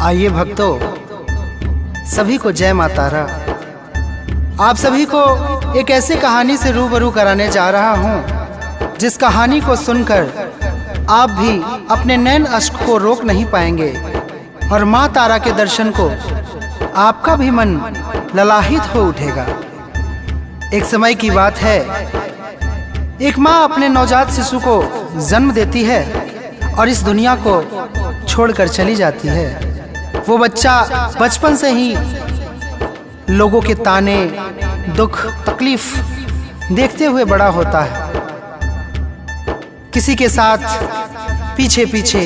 आइए भक्तों, सभी को जय माता तारा। आप सभी को एक ऐसी कहानी से रूबरू कराने जा रहा हूँ जिस कहानी को सुनकर आप भी अपने नैन अश्क को रोक नहीं पाएंगे और माँ तारा के दर्शन को आपका भी मन ललाहित हो उठेगा। एक समय की बात है, एक माँ अपने नवजात शिशु को जन्म देती है और इस दुनिया को छोड़कर चली जाती है। वो बच्चा बचपन से ही लोगों के ताने, दुख, तकलीफ देखते हुए बड़ा होता है। किसी के साथ पीछे पीछे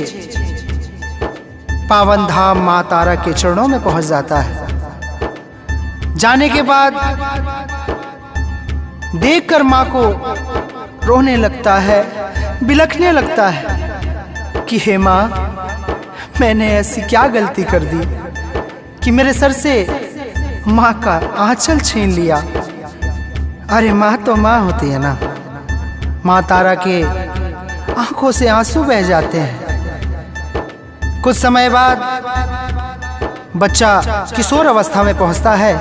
पावन धाम माँ तारा के चरणों में पहुंच जाता है। जाने के बाद देखकर माँ को रोने लगता है, बिलखने लगता है कि हे माँ, मैंने ऐसी क्या गलती कर दी कि मेरे सर से माँ का आंचल छीन लिया। अरे माँ तो माँ होती है ना। माँ तारा के आंखों से आंसू बह जाते हैं। कुछ समय बाद बच्चा किशोर अवस्था में पहुंचता है।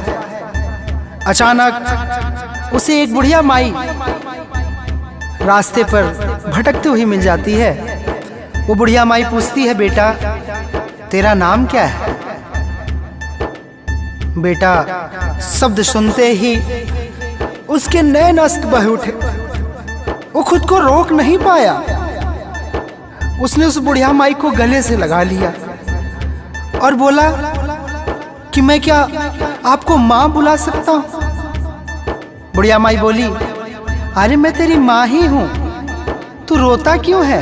अचानक उसे एक बुढ़िया माई रास्ते पर भटकती हुई मिल जाती है। वो बुढ़िया माई पूछती है, बेटा तेरा नाम क्या है? बेटा शब्द सुनते ही उसके नैन अश्क बह उठे। वो खुद को रोक नहीं पाया। उसने उस बुढ़िया माई को गले से लगा लिया और बोला कि मैं क्या आपको माँ बुला सकता हूँ? बुढ़िया माई बोली, अरे मैं तेरी माँ ही हूँ, तू रोता क्यों है?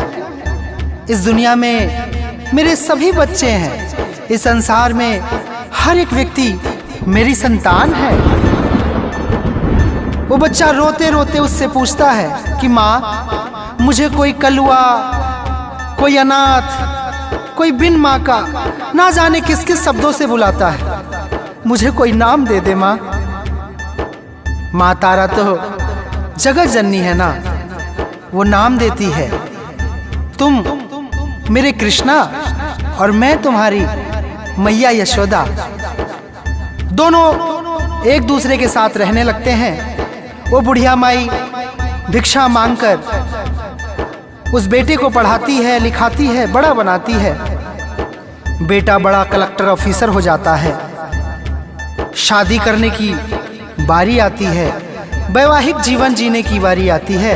इस दुनिया में मेरे सभी बच्चे हैं। इस संसार में हर एक व्यक्ति मेरी संतान है। वो बच्चा रोते रोते उससे पूछता है कि माँ, मुझे कोई कलुआ, कोई अनाथ, कोई बिन माँ का ना जाने किस किस शब्दों से बुलाता है, मुझे कोई नाम दे दे माँ। माँ तारा तो जगत जननी है ना, वो नाम देती है। तुम मेरे कृष्णा और मैं तुम्हारी मैया यशोदा। दोनों एक दूसरे के साथ रहने लगते हैं। वो बुढ़िया माई भिक्षा मांगकर उस बेटे को पढ़ाती है, लिखाती है, बड़ा बनाती है। बेटा बड़ा कलेक्टर ऑफिसर हो जाता है। शादी करने की बारी आती है, वैवाहिक जीवन जीने की बारी आती है।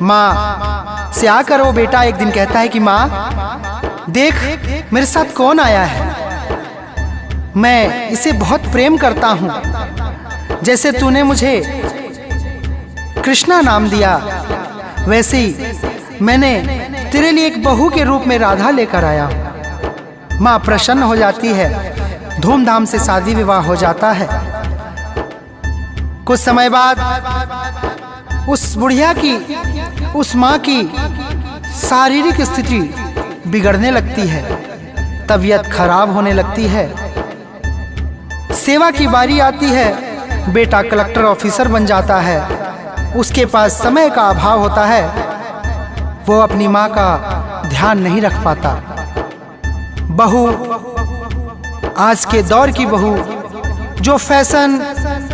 माँ से आकर वो बेटा एक दिन कहता है कि माँ देख, मेरे साथ कौन आया है। मैं इसे बहुत प्रेम करता हूँ। जैसे तूने मुझे कृष्णा नाम दिया, वैसे ही मैंने तेरे लिए एक बहू के रूप में राधा लेकर आया हूँ। माँ प्रसन्न हो जाती है। धूमधाम से शादी विवाह हो जाता है। कुछ समय बाद उस बुढ़िया की, उस माँ की शारीरिक स्थिति बिगड़ने लगती है, तबीयत खराब होने लगती है। सेवा की बारी आती है। बेटा कलेक्टर ऑफिसर बन जाता है। उसके पास समय का अभाव होता है। वो अपनी माँ का ध्यान नहीं रख पाता। बहू, आज के दौर की बहू जो फैशन,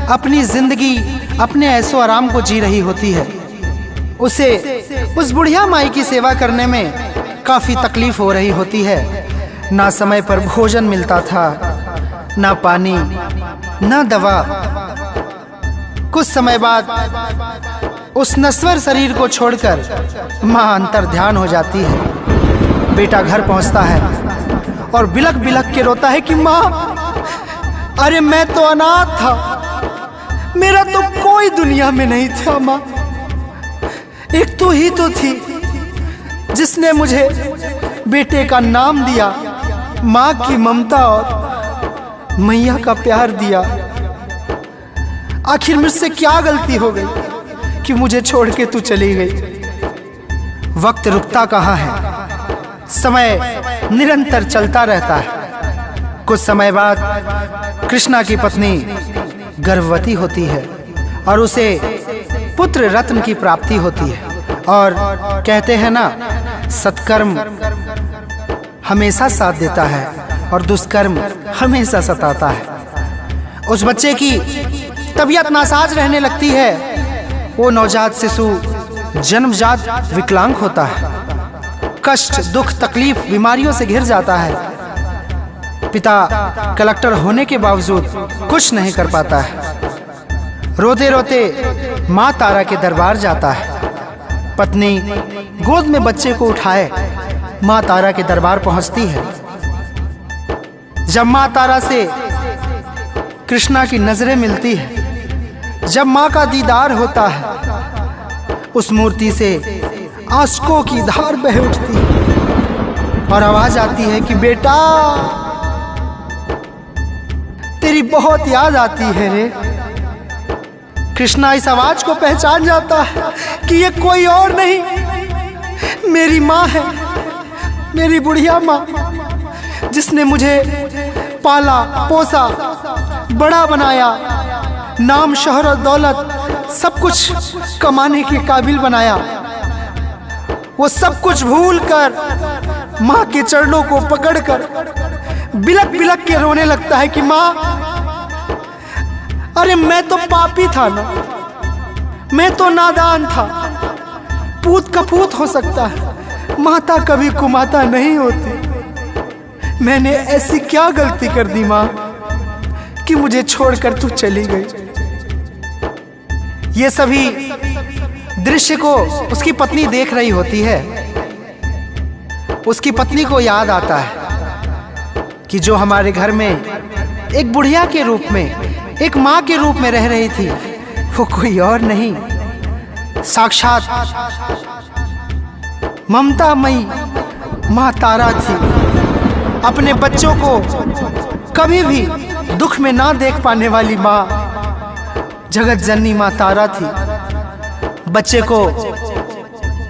अपनी जिंदगी, अपने ऐशो आराम को जी रही होती है, उसे उस बुढ़िया माई की सेवा करने में काफी तकलीफ हो रही होती है। ना समय पर भोजन मिलता था, ना पानी, ना दवा। कुछ समय बाद उस नश्वर शरीर को छोड़कर माँ अंतर ध्यान हो जाती है। बेटा घर पहुंचता है और बिलख बिलख के रोता है कि माँ, अरे मैं तो अनाथ था, मेरा तो कोई दुनिया में नहीं था माँ। एक तू ही तो थी जिसने मुझे बेटे का नाम दिया, माँ की ममता और मैया का प्यार दिया। आखिर मुझसे क्या गलती हो गई कि मुझे छोड़ के तू चली गई। वक्त रुकता कहाँ है, समय निरंतर चलता रहता है। कुछ समय बाद कृष्णा की पत्नी गर्भवती होती है और उसे पुत्र रत्न की प्राप्ति होती है। और कहते हैं ना, सत्कर्म हमेशा साथ देता है। और दुष्कर्म हमेशा सताता है। उस बच्चे की तबीयत नासाज रहने लगती है। वो नवजात शिशु जन्मजात विकलांग होता है। कष्ट, दुख, तकलीफ, बीमारियों से घिर जाता है। पिता कलेक्टर होने के बावजूद कुछ नहीं कर पाता है। रोते रोते माँ तारा के दरबार जाता है। पत्नी गोद में बच्चे को उठाए माँ तारा के दरबार पहुंचती है। जब माँ तारा से कृष्णा की नजरें मिलती है, जब माँ का दीदार होता है, उस मूर्ति से आंसुओं की धार बह उठती है और आवाज आती है कि बेटा, तेरी बहुत याद आती है रे। कृष्णा इस आवाज को पहचान जाता है कि ये कोई और नहीं, मेरी माँ है, मेरी बुढ़िया माँ, जिसने मुझे पाला पोसा, बड़ा बनाया, नाम शोहरत दौलत सब कुछ कमाने के काबिल बनाया। वो सब कुछ भूल कर माँ के चरणों को पकड़कर बिलक बिलक के रोने लगता है कि माँ, अरे मैं तो पापी था ना, मैं तो नादान था, पूत कपूत हो सकता है, माता कभी कुमाता नहीं होती। मैंने ऐसी क्या गलती कर दी माँ कि मुझे छोड़कर तू चली गई। ये सभी दृश्य को उसकी पत्नी देख रही होती है। उसकी पत्नी को याद आता है कि जो हमारे घर में एक बुढ़िया के रूप में, एक माँ के रूप में रह रही थी, वो कोई और नहीं, साक्षात ममतामयी माँ तारा थी। अपने बच्चों को कभी भी दुख में ना देख पाने वाली माँ, जगत जननी माँ तारा थी। बच्चे को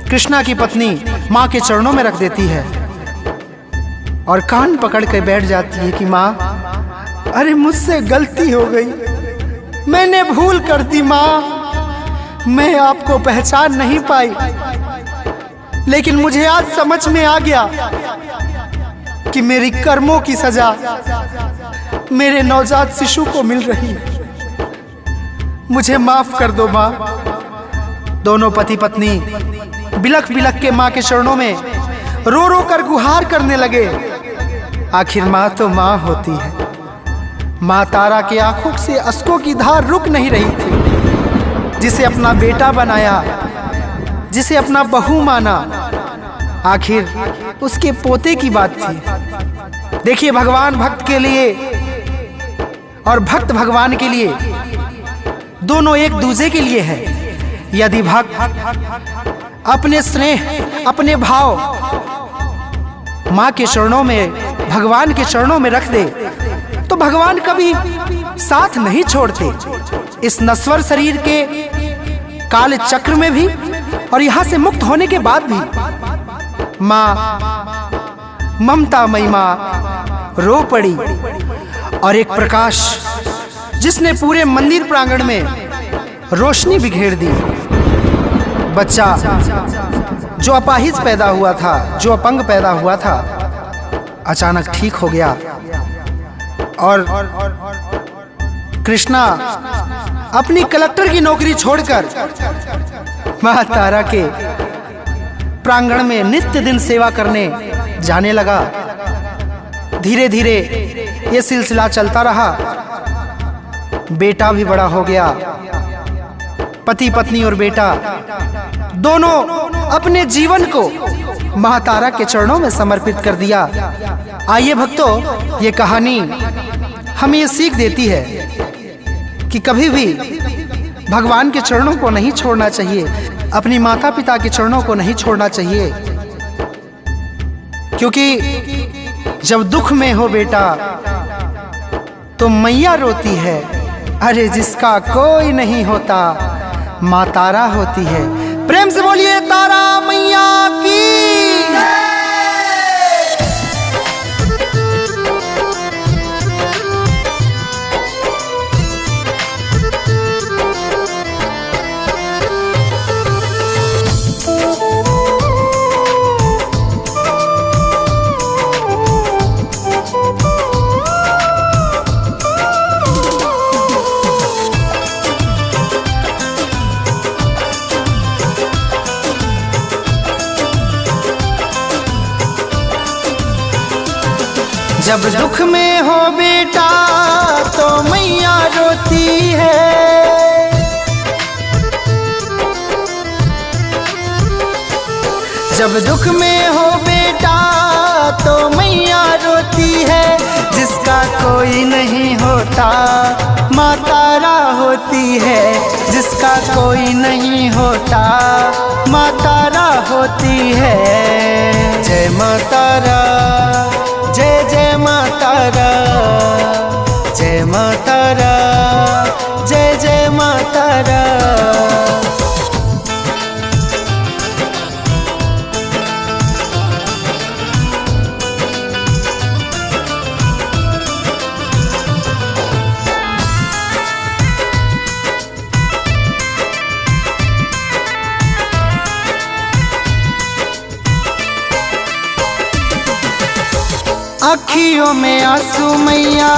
कृष्णा की पत्नी माँ के चरणों में रख देती है और कान पकड़ कर बैठ जाती है कि माँ, अरे मुझसे गलती हो गई, मैंने भूल कर दी माँ, मैं आपको पहचान नहीं पाई, लेकिन मुझे आज समझ में आ गया कि मेरी कर्मों की सजा मेरे नवजात शिशु को मिल रही है, मुझे माफ कर दो माँ। दोनों पति पत्नी बिलख बिलख के माँ के चरणों में रो रो कर गुहार करने लगे। आखिर माँ तो माँ होती है। माँ तारा के आंखों से अश्कों की धार रुक नहीं रही थी। जिसे अपना बेटा बनाया, जिसे अपना बहू माना, आखिर उसके पोते की बात थी। देखिए, भगवान भक्त के लिए और भक्त भगवान के लिए, दोनों एक दूसरे के लिए है। यदि भक्त अपने स्नेह, अपने भाव माँ के चरणों में, भगवान के चरणों में रख दे, तो भगवान कभी साथ नहीं छोड़ते। इस नश्वर शरीर के काल चक्र में भी और यहाँ से मुक्त होने के बाद भी माँ ममतामयी माँ रो पड़ी और एक प्रकाश जिसने पूरे मंदिर प्रांगण में रोशनी बिखेर दी। बच्चा जो अपाहिज पैदा हुआ था, जो अपंग पैदा हुआ था, अचानक ठीक हो गया और कृष्णा अपनी कलेक्टर की नौकरी छोड़कर माँ तारा के प्रांगण में नित्य दिन सेवा करने जाने लगा। धीरे धीरे ये सिलसिला चलता रहा। बेटा भी बड़ा हो गया। पति पत्नी और बेटा दोनों अपने जीवन को माँ तारा के चरणों में समर्पित कर दिया। आइए भक्तों, ये कहानी हमें ये सीख देती है कि कभी भी भगवान के चरणों को नहीं छोड़ना चाहिए, अपनी माता पिता के चरणों को नहीं छोड़ना चाहिए, क्योंकि जब दुख में हो बेटा तो मैया रोती है। अरे जिसका कोई नहीं होता, माँ तारा होती है। प्रेम से बोलिए तारा मैया की। जब दुख में हो बेटा तो मैया रोती है। जब दुख में हो बेटा तो मैया रोती है। जिसका कोई नहीं होता माँ तारा होती है। जिसका कोई नहीं होता माँ तारा होती है। जय माँ तारा, जय जय माँ तारा, जय माँ तारा, जय जय माँ तारा। अखियों में आंसू मैया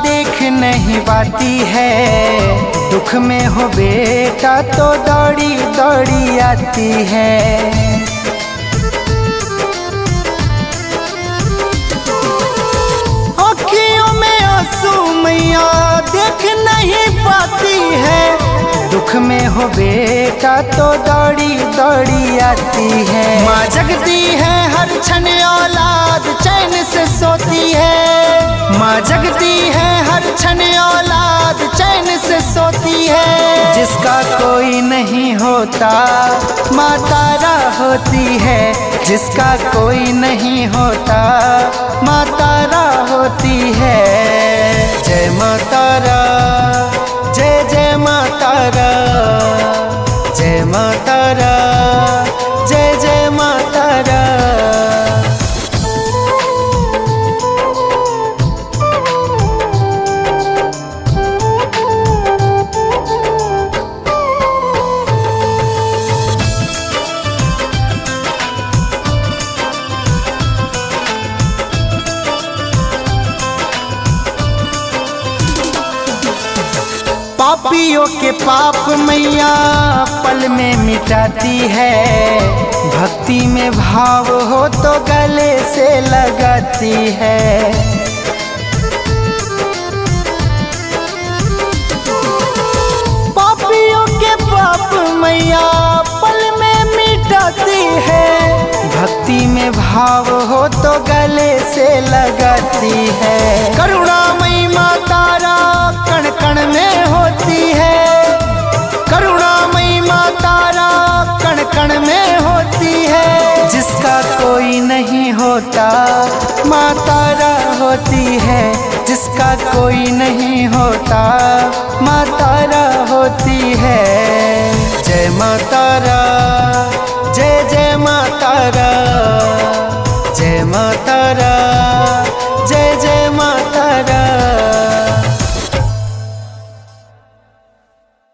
देख नहीं पाती है। दुख में हो बेटा तो दौड़ी दौड़ी आती है। अखियों में आंसू मैया देख नहीं पाती है। दुख में हो बेटा तो दौड़ी दौड़ी आती है। माँ जगती है हर क्षण औलाद चैन से सोती है। माँ जगती है हर क्षण औलाद चैन से सोती है। जिसका कोई नहीं होता माँ तारा होती है। जिसका कोई नहीं होता माँ तारा होती है। जय माँ तारा, जय जय माँ तारा, जय माँ तारा, जय जय माँ तारा। पापियों के पाप मैया पल में मिटाती है। भक्ति में भाव हो तो गले से लगाती है। पापियों के पाप मैया पल में मिटाती है। भक्ति में भाव हो तो गले से लगाती है। करुणामयी माँ तारा कण कण में होती है। करुणामयी माँ तारा कण कण में होती है। जिसका कोई नहीं होता माँ तारा होती है। जिसका कोई नहीं होता माँ तारा होती है। जय माँ तारा,